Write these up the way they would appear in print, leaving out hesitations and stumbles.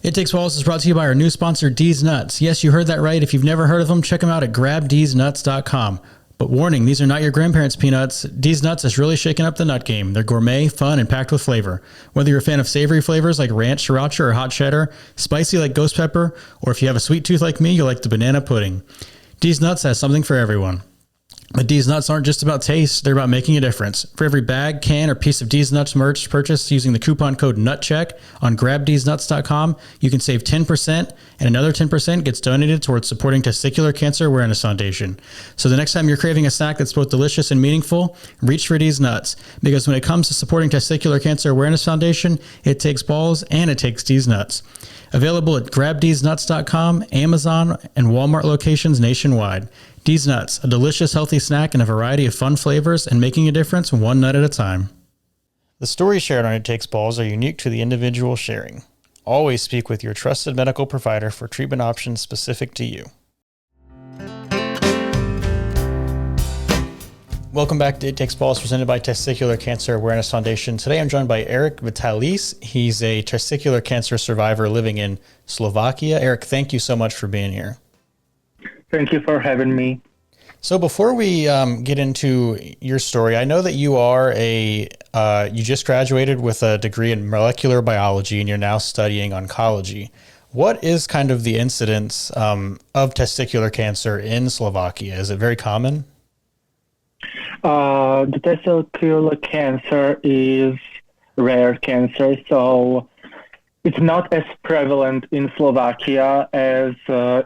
It Takes Balls is brought to you by our new sponsor, D's Nuts. Yes, you heard that right. If you've never heard of them, check them out at grabdsnuts.com. But warning, these are not your grandparents' peanuts. D's Nuts has really shaken up the nut game. They're gourmet, fun, and packed with flavor. Whether you're a fan of savory flavors like ranch, sriracha, or hot cheddar, spicy like ghost pepper, or if you have a sweet tooth like me, you'll like the banana pudding. D's Nuts has something for everyone. But D's Nuts aren't just about taste, they're about making a difference. For every bag, can, or piece of D's Nuts merch purchased using the coupon code NUTCHECK on grabdsnuts.com, you can save 10%, and another 10% gets donated towards supporting Testicular Cancer Awareness Foundation. So the next time you're craving a snack that's both delicious and meaningful, reach for D's Nuts. Because when it comes to supporting Testicular Cancer Awareness Foundation, it takes balls and it takes D's Nuts. Available at grabdsnuts.com, Amazon, and Walmart locations nationwide. D's Nuts, a delicious, healthy snack in a variety of fun flavors and making a difference one nut at a time. The stories shared on It Takes Balls are unique to the individual sharing. Always speak with your trusted medical provider for treatment options specific to you. Welcome back to It Takes Balls, presented by Testicular Cancer Awareness Foundation. Today I'm joined by Erik Vitáliš. He's a testicular cancer survivor living in Slovakia. Erik, thank you so much for being here. Thank you for having me. So before we get into your story, I know that you are you just graduated with a degree in molecular biology and you're now studying oncology. What is kind of the incidence of testicular cancer in Slovakia? Is it very common? The testicular cancer is rare cancer, so it's not as prevalent in Slovakia as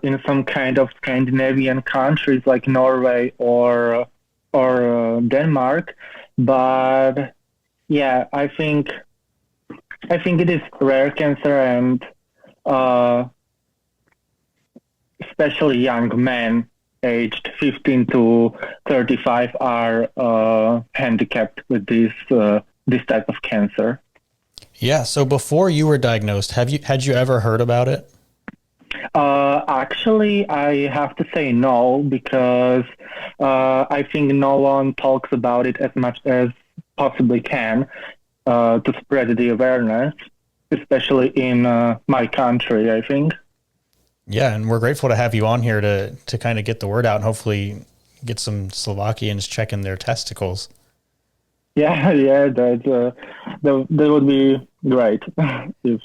in some kind of Scandinavian countries like Norway or Denmark. But yeah, I think it is rare cancer, and especially young men aged 15 to 35 are handicapped with this type of cancer. Yeah. So before you were diagnosed, had you ever heard about it? Actually, I have to say no, because I think no one talks about it as much as possibly can to spread the awareness, especially in my country, I think. Yeah, and we're grateful to have you on here to kind of get the word out and hopefully get some Slovakians checking their testicles. Yeah, that would be great if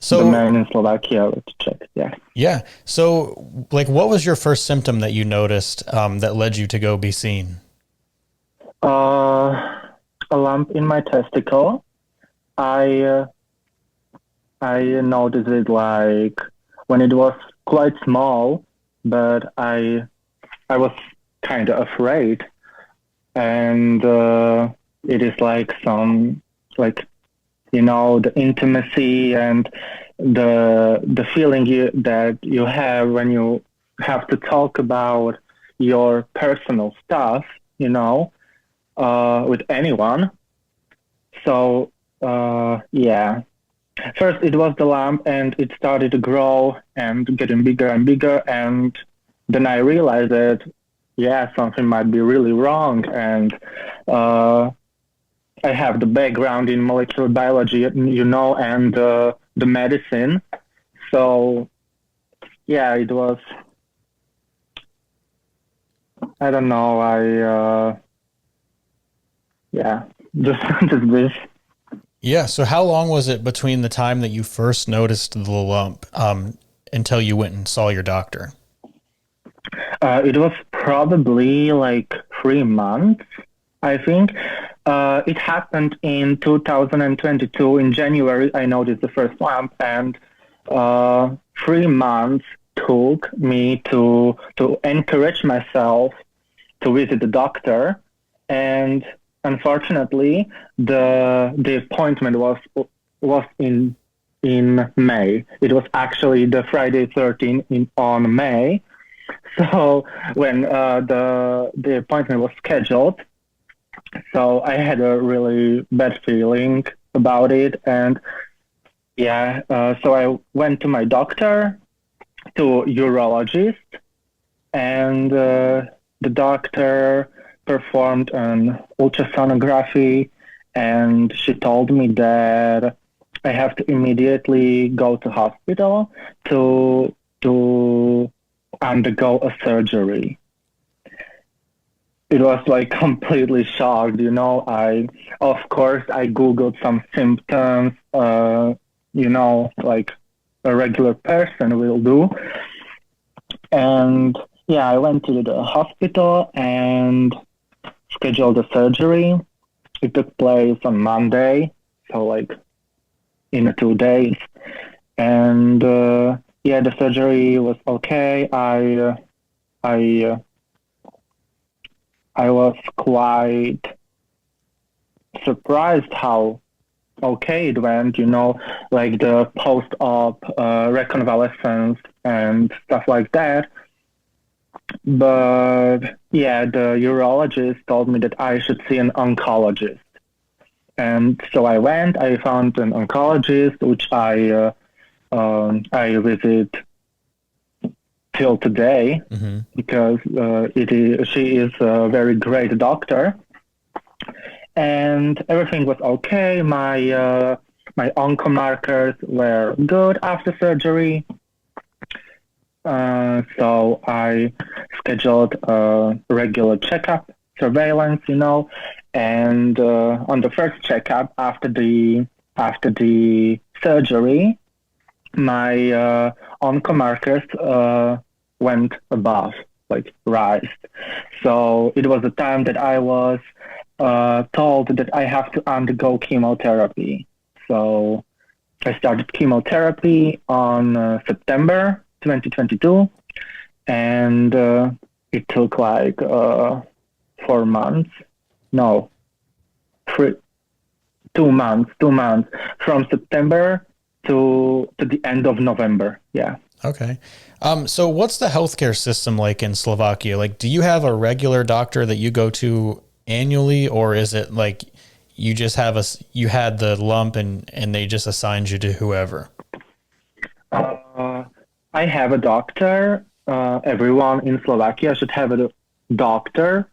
the men in Slovakia would check. Yeah. Yeah. So, like, what was your first symptom that you noticed that led you to go be seen? A lump in my testicle. I noticed it like when it was quite small, but I was kind of afraid, and it is like some, like, you know, the intimacy and the feeling that you have when you have to talk about your personal stuff, you know, with anyone. So yeah, first it was the lump, and it started to grow and getting bigger and bigger, and then I realized that yeah, something might be really wrong, and I have the background in molecular biology, you know, and the medicine. So, yeah, it was, I don't know, just this. Yeah. So how long was it between the time that you first noticed the lump until you went and saw your doctor? It was probably like 3 months, I think. It happened in 2022. In January, I noticed the first lump, and 3 months took me to encourage myself to visit the doctor. And unfortunately, the appointment was in May. It was actually the Friday 13th on May. So when the appointment was scheduled, so I had a really bad feeling about it, and yeah, so I went to my doctor, to urologist, and the doctor performed an ultrasonography, and she told me that I have to immediately go to hospital to undergo a surgery. It was like completely shocked, of course I Googled some symptoms, like a regular person will do. And yeah, I went to the hospital and scheduled the surgery. It took place on Monday, so like in 2 days. And yeah, the surgery was okay. I was quite surprised how okay it went, like the post-op reconvalescence and stuff like that. But yeah, the urologist told me that I should see an oncologist. And so I went, I found an oncologist, which I visit till today, because she is a very great doctor, and everything was okay. My oncomarkers were good after surgery, so I scheduled a regular checkup, surveillance, and on the first checkup after the surgery, my oncomarkers went above, like rised. So it was the time that I was told that I have to undergo chemotherapy. So I started chemotherapy on September 2022, and it took like 4 months. No, 2 months. 2 months from September to the end of November. Yeah. Okay. So what's the healthcare system like in Slovakia? Like, do you have a regular doctor that you go to annually, or is it like you just you had the lump and they just assigned you to whoever? I have a doctor. Everyone in Slovakia should have a doctor,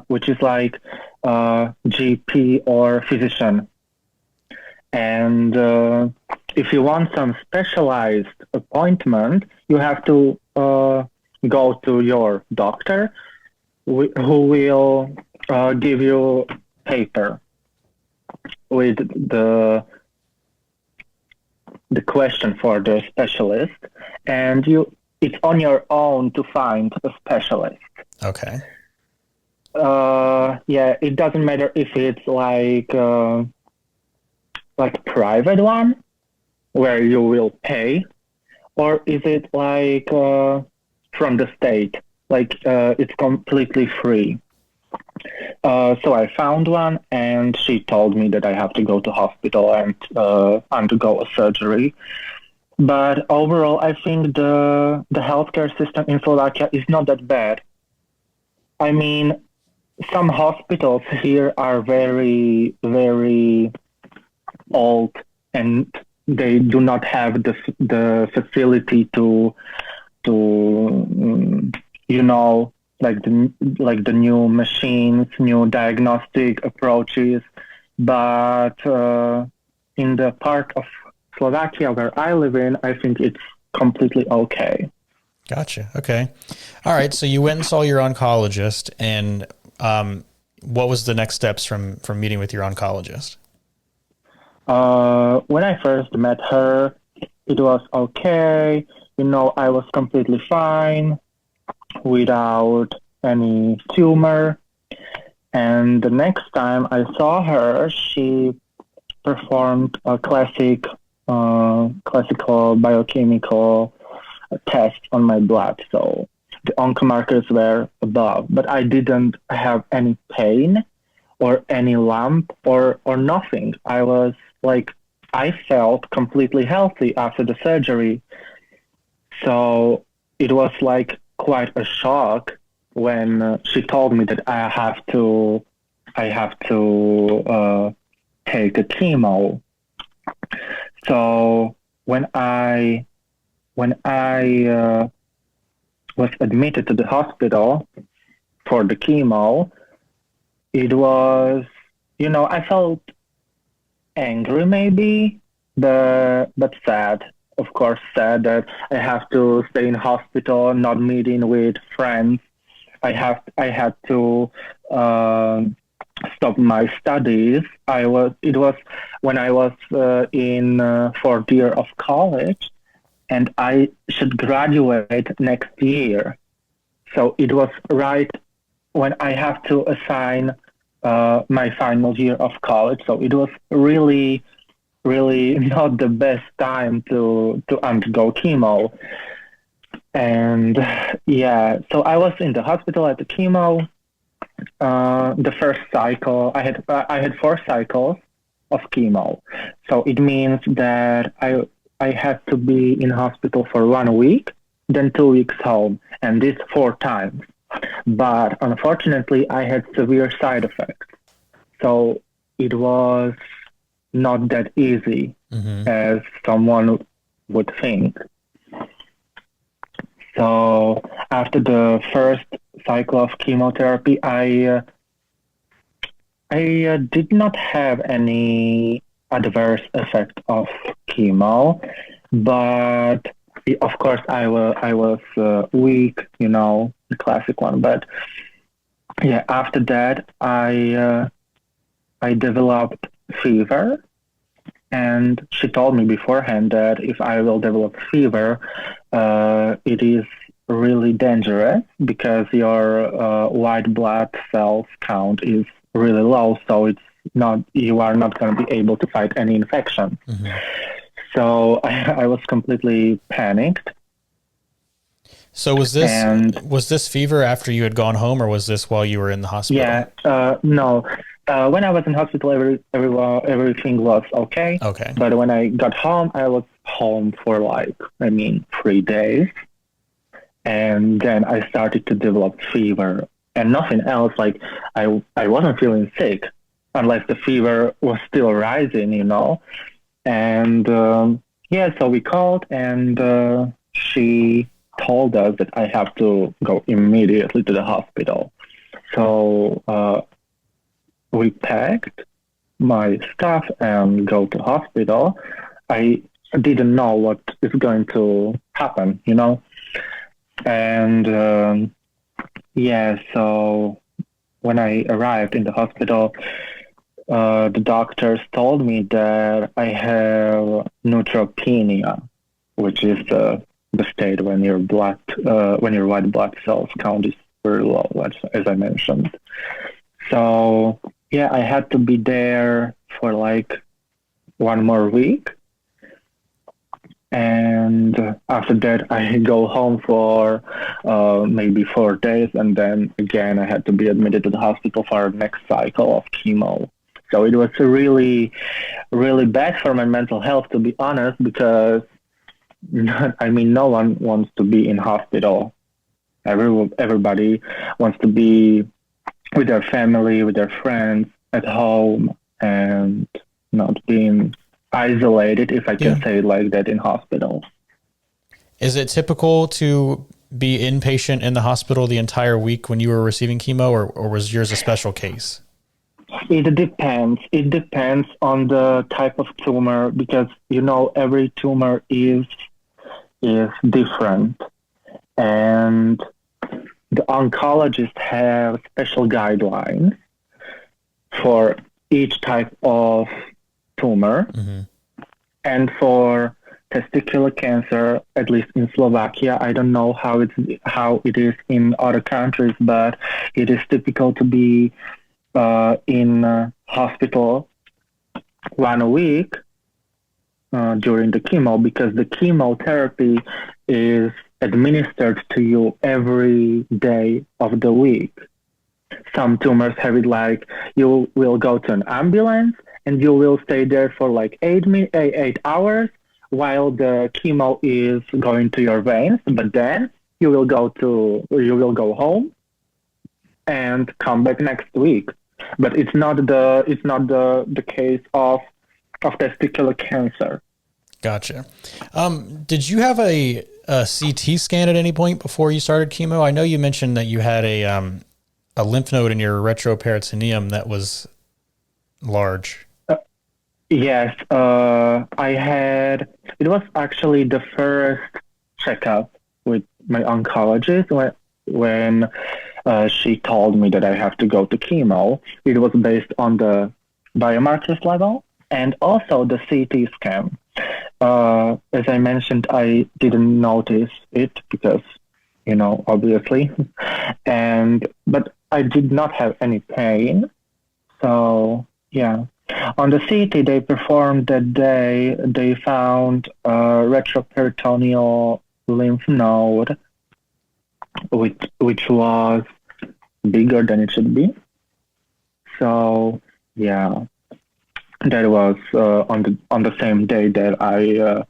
which is like GP or physician. And if you want some specialized appointment, you have to go to your doctor, who will give you paper with the question for the specialist, and it's on your own to find a specialist. Okay. Yeah, it doesn't matter if it's like private one where you will pay, or is it like from the state, like it's completely free. So I found one, and she told me that I have to go to hospital and undergo a surgery. But overall, I think the healthcare system in Slovakia is not that bad. I mean, some hospitals here are very, very old, and they do not have the facility to like the new machines, new diagnostic approaches. But in the part of Slovakia where I live in, I think it's completely okay. Gotcha. Okay. All right. So you went and saw your oncologist, and what was the next steps from meeting with your oncologist? When I first met her, it was okay. I was completely fine without any tumor. And the next time I saw her, she performed a classical biochemical test on my blood. So the oncomarkers were above, but I didn't have any pain or any lump or nothing. I felt completely healthy after the surgery. So it was like quite a shock when she told me that I have to take a chemo. So when I was admitted to the hospital for the chemo, it was, I felt angry maybe, but sad. Of course, sad that I have to stay in hospital, not meeting with friends. I had to stop my studies. It was when I was in fourth year of college, and I should graduate next year. So it was right when I have to assign my final year of college. So it was really, really not the best time to undergo chemo. And yeah, so I was in the hospital at the chemo. The first cycle, I had 4 cycles of chemo. So it means that I had to be in hospital for 1 week, then 2 weeks home, and this 4 times. But unfortunately, I had severe side effects. So it was not that easy as someone would think. So after the first cycle of chemotherapy, I did not have any adverse effect of chemo, but of course I was weak, the classic one. But yeah, after that I developed fever, and she told me beforehand that if I will develop fever, it is really dangerous because your white blood cells count is really low, so you are not going to be able to fight any infection. So I was completely panicked. So was this fever after you had gone home, or was this while you were in the hospital? Yeah, no. When I was in hospital, everything was okay. Okay. But when I got home, I was home for 3 days. And then I started to develop fever and nothing else. I wasn't feeling sick unless the fever was still rising, And so we called, and she told us that I have to go immediately to the hospital. So we packed my stuff and go to hospital. I didn't know what is going to happen, And so when I arrived in the hospital, the doctors told me that I have neutropenia, which is the state when your white blood cells count is very low, as I mentioned. So yeah, I had to be there for 1 more week. And after that, I go home for maybe 4 days. And then again, I had to be admitted to the hospital for the next cycle of chemo. So it was really, really bad for my mental health, to be honest, because, no one wants to be in hospital. Everybody wants to be with their family, with their friends, at home, and not being isolated, if I can say it like that, in hospital. Is it typical to be inpatient in the hospital the entire week when you were receiving chemo, or was yours a special case? It depends. It depends on the type of tumor, because, every tumor is different. And the oncologists have special guidelines for each type of tumor. And for testicular cancer, at least in Slovakia, I don't know how it is in other countries, but it is typical to be in hospital 1 week during the chemo, because the chemotherapy is administered to you every day of the week. Some tumors have it you will go to an ambulance and you will stay there for 8 hours while the chemo is going to your veins, but then you will go home and come back next week. But it's not the case of testicular cancer. Gotcha. Did you have a CT scan at any point before you started chemo? I know you mentioned that you had a lymph node in your retroperitoneum that was large. Yes, it was actually the first checkup with my oncologist when she told me that I have to go to chemo. It was based on the biomarkers level and also the CT scan. As I mentioned, I didn't notice it because, obviously, but I did not have any pain. So, yeah. On the CT they performed that day, they found a retroperitoneal lymph node, which was bigger than it should be. So, yeah, that was on the same day that I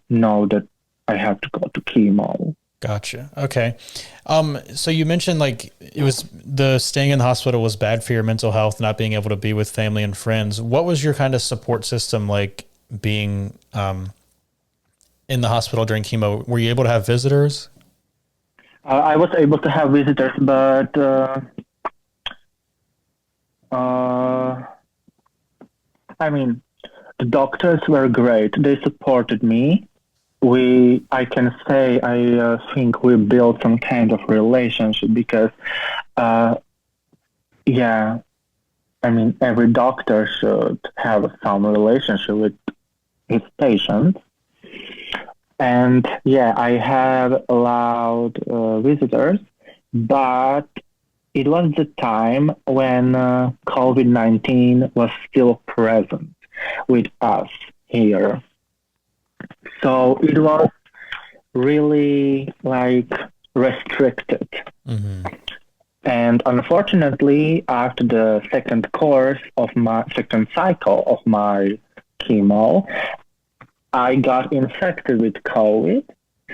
know that I have to go to chemo. Gotcha. Okay. So you mentioned like it was the staying in the hospital was bad for your mental health, not being able to be with family and friends. What was your kind of support system like being in the hospital during chemo? Were you able to have visitors? I was able to have visitors, but I mean, the doctors were great. They supported me. I can say, I think we built some kind of relationship because, yeah, I mean, every doctor should have some relationship with his patients. And yeah, I had allowed visitors, but it was the time when COVID-19 was still present with us here. So it was really like restricted. Mm-hmm. And unfortunately, after the second cycle of my chemo, I got infected with COVID.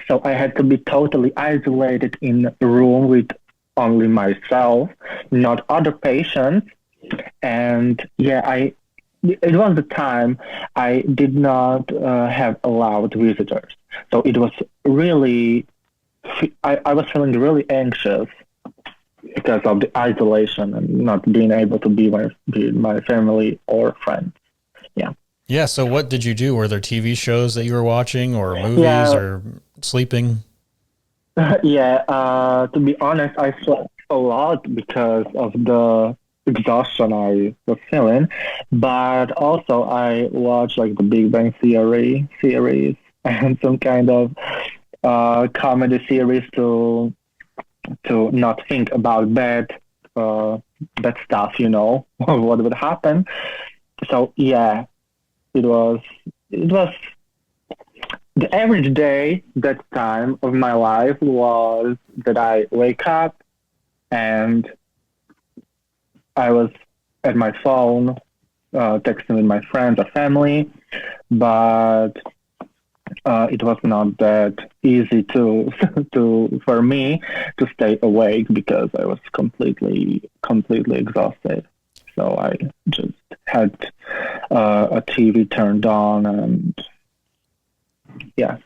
So I had to be totally isolated in a room with only myself, not other patients. And yeah, it was the time I did not have allowed visitors. So it was really, I was feeling really anxious because of the isolation and not being able to be with my family or friends. Yeah. Yeah. So what did you do? Were there TV shows that you were watching or movies Yeah. or sleeping? Yeah. To be honest, I slept a lot because of the exhaustion I was feeling, but also I watched like the Big Bang Theory series and some kind of comedy series to not think about bad stuff, what would happen. So yeah, it was the average day that time of my life was that I wake up and I was at my phone, texting with my friends or family, but it was not that easy for me to stay awake because I was completely exhausted. So I just had a TV turned on, and yeah,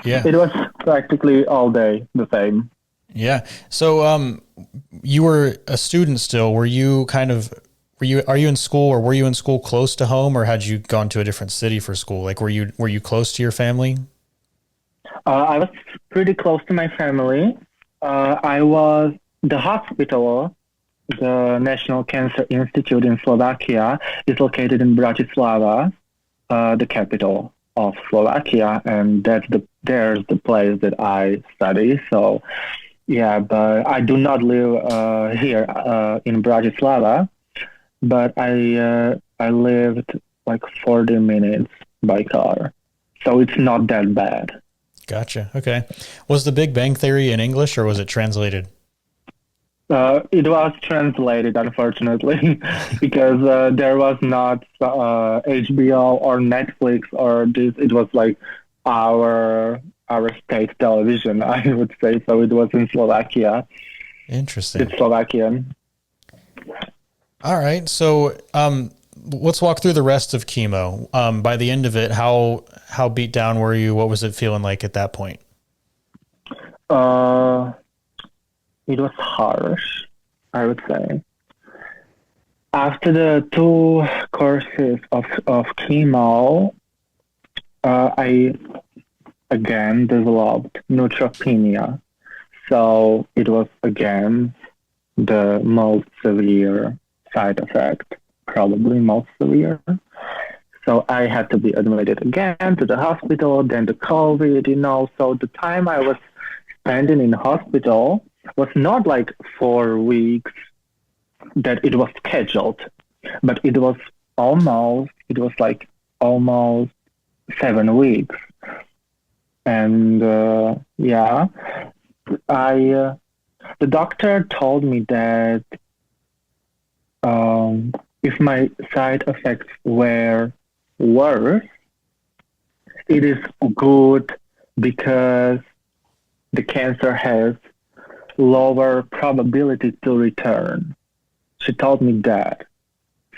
it was practically all day the same. Yeah. So, you were a student still. Are you in school, or were you in school close to home, or had you gone to a different city for school? Like, were you close to your family? I was pretty close to my family. The hospital, the National Cancer Institute in Slovakia, is located in Bratislava, the capital of Slovakia, and there's the place that I study. So yeah, but I do not live here in Bratislava, but I lived like 40 minutes by car, so it's not that bad. Gotcha. Okay. Was the Big Bang Theory in English or was it translated? It was translated, unfortunately, because there was not HBO or Netflix or this. It was like our state television, I would say. So it was in Slovakia. Interesting. It's Slovakian. All right. So, let's walk through the rest of chemo. By the end of it, how beat down were you? What was it feeling like at that point? It was harsh, I would say. After the 2 courses of chemo, I again developed neutropenia. So it was again the most severe side effect, probably most severe. So I had to be admitted again to the hospital, then the COVID, so the time I was spending in hospital was not like 4 weeks that it was scheduled, but it was like almost 7 weeks. And the doctor told me that if my side effects were worse, it is good because the cancer has lower probability to return. She told me that.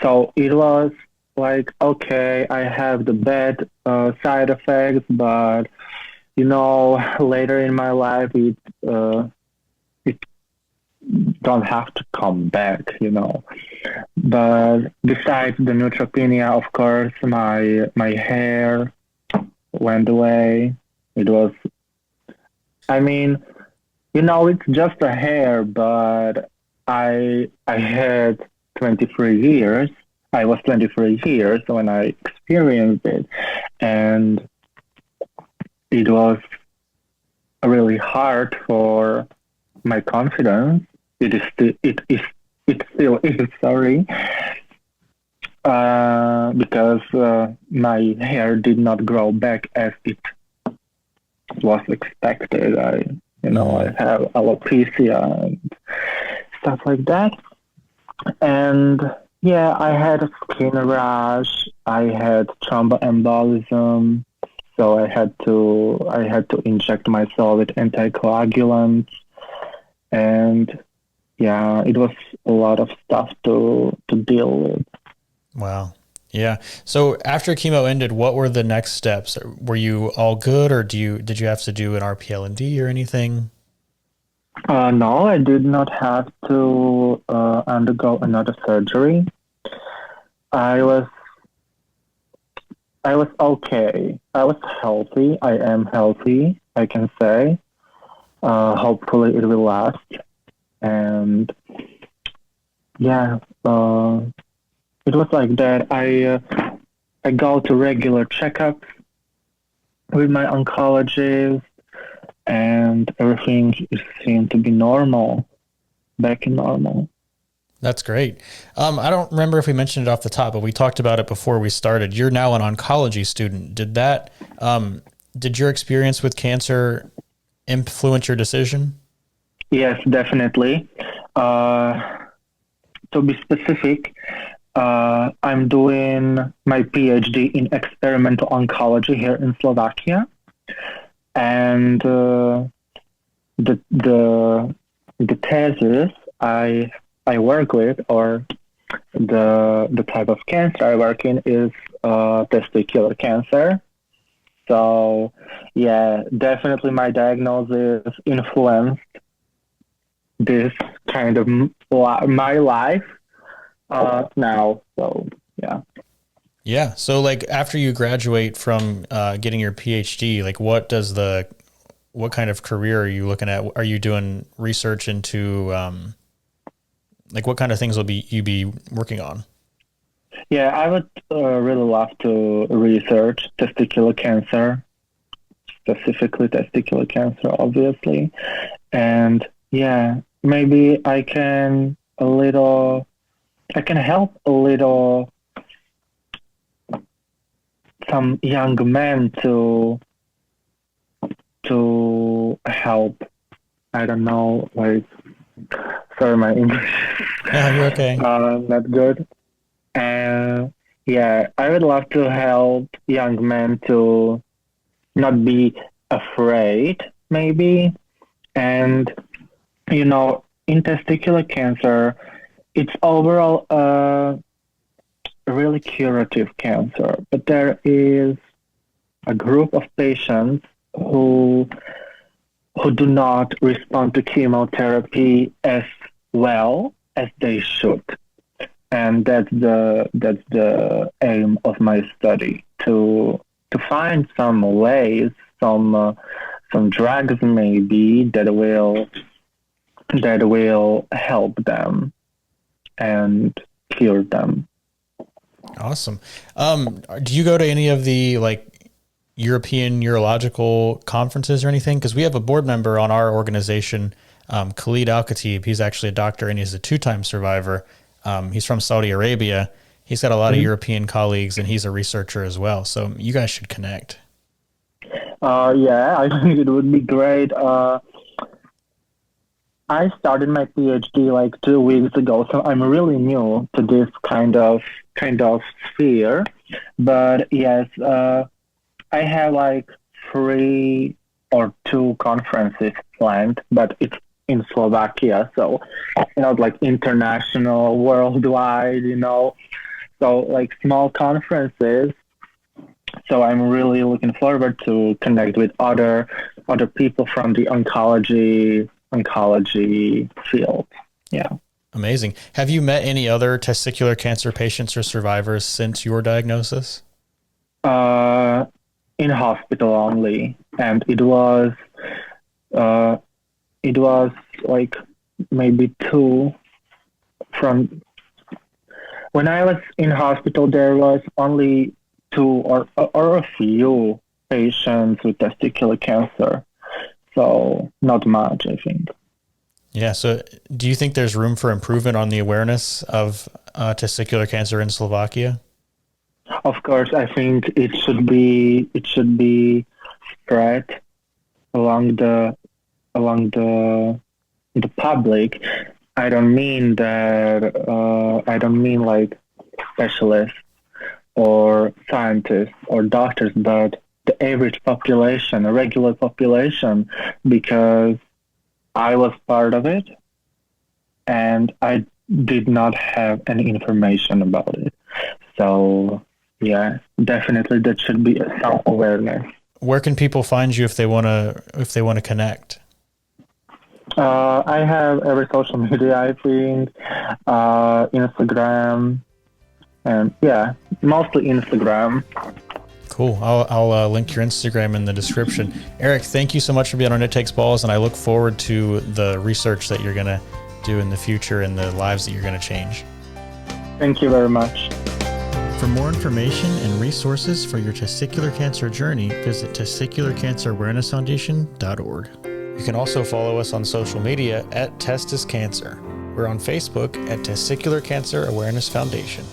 So it was like, okay, I have the bad side effects, but later in my life it don't have to come back, But besides the neutropenia, of course, my hair went away. It was, it's just a hair, but I had 23 years. I was 23 years when I experienced it, and it was really hard for my confidence. It still is, sorry, because my hair did not grow back as it was expected. I have alopecia and stuff like that. And yeah, I had a skin rash. I had thromboembolism. So I had to inject myself with anticoagulants, and yeah, it was a lot of stuff to deal with. Wow. Yeah. So after chemo ended, what were the next steps? Were you all good, or did you have to do an RPL&D or anything? No, I did not have to undergo another surgery. I was okay. I was healthy. I am healthy, I can say. Hopefully it will last. And yeah, it was like that. I go to regular checkups with my oncologist, and everything seemed to be normal, back in normal. That's great. I don't remember if we mentioned it off the top, but we talked about it before we started. You're now an oncology student. Did your experience with cancer influence your decision? Yes, definitely. To be specific, I'm doing my PhD in experimental oncology here in Slovakia, and the thesis I work with, or the type of cancer I work in, is testicular cancer. So yeah, definitely my diagnosis influenced this kind of my life now. So yeah. Yeah. So like after you graduate from getting your PhD, like what kind of career are you looking at? Are you doing research into like what kind of things will you be working on? Yeah, I would really love to research testicular cancer, specifically testicular cancer, obviously. And yeah, maybe I can help a little some young men to help. I don't know, like, sorry, my English Yeah, you're okay. not good. Yeah, I would love to help young men to not be afraid, maybe. And, in testicular cancer, it's overall a really curative cancer, but there is a group of patients who do not respond to chemotherapy as well as they should. and that's the aim of my study, to find some ways, some drugs maybe that will help them and cure them. Awesome. Do you go to any of the like European urological conferences or anything? Because we have a board member on our organization, Khalid Al-Khatib. He's actually a doctor and he's a 2-time survivor. He's from Saudi Arabia. He's got a lot of European colleagues and he's a researcher as well. So you guys should connect. Yeah, I think it would be great. I started my PhD like 2 weeks ago, so I'm really new to this kind of sphere. But yes, I have like 3 or 2 conferences planned, but it's in Slovakia, so not like international, worldwide, so like small conferences. So I'm really looking forward to connect with other people from the oncology field. Yeah. Amazing. Have you met any other testicular cancer patients or survivors since your diagnosis? In hospital only, and it was like maybe 2 from when I was in hospital. There was only 2 or a few patients with testicular cancer, so not much, I think. Yeah. So do you think there's room for improvement on the awareness of testicular cancer in Slovakia? Of course, I think it should be spread along the public. I don't mean that. I don't mean like specialists or scientists or doctors, but the average population, a regular population, because I was part of it and I did not have any information about it. So yeah, definitely that should be some awareness. Where can people find you if they want to connect? I have every social media, I think, Instagram, and yeah, mostly Instagram. Cool. I'll link your Instagram in the description. Erik, thank you so much for being on It Takes Balls, and I look forward to the research that you're going to do in the future and the lives that you're going to change. Thank you very much. For more information and resources for your testicular cancer journey, visit testicularcancerawarenessfoundation.org. You can also follow us on social media at Testis Cancer. We're on Facebook at Testicular Cancer Awareness Foundation.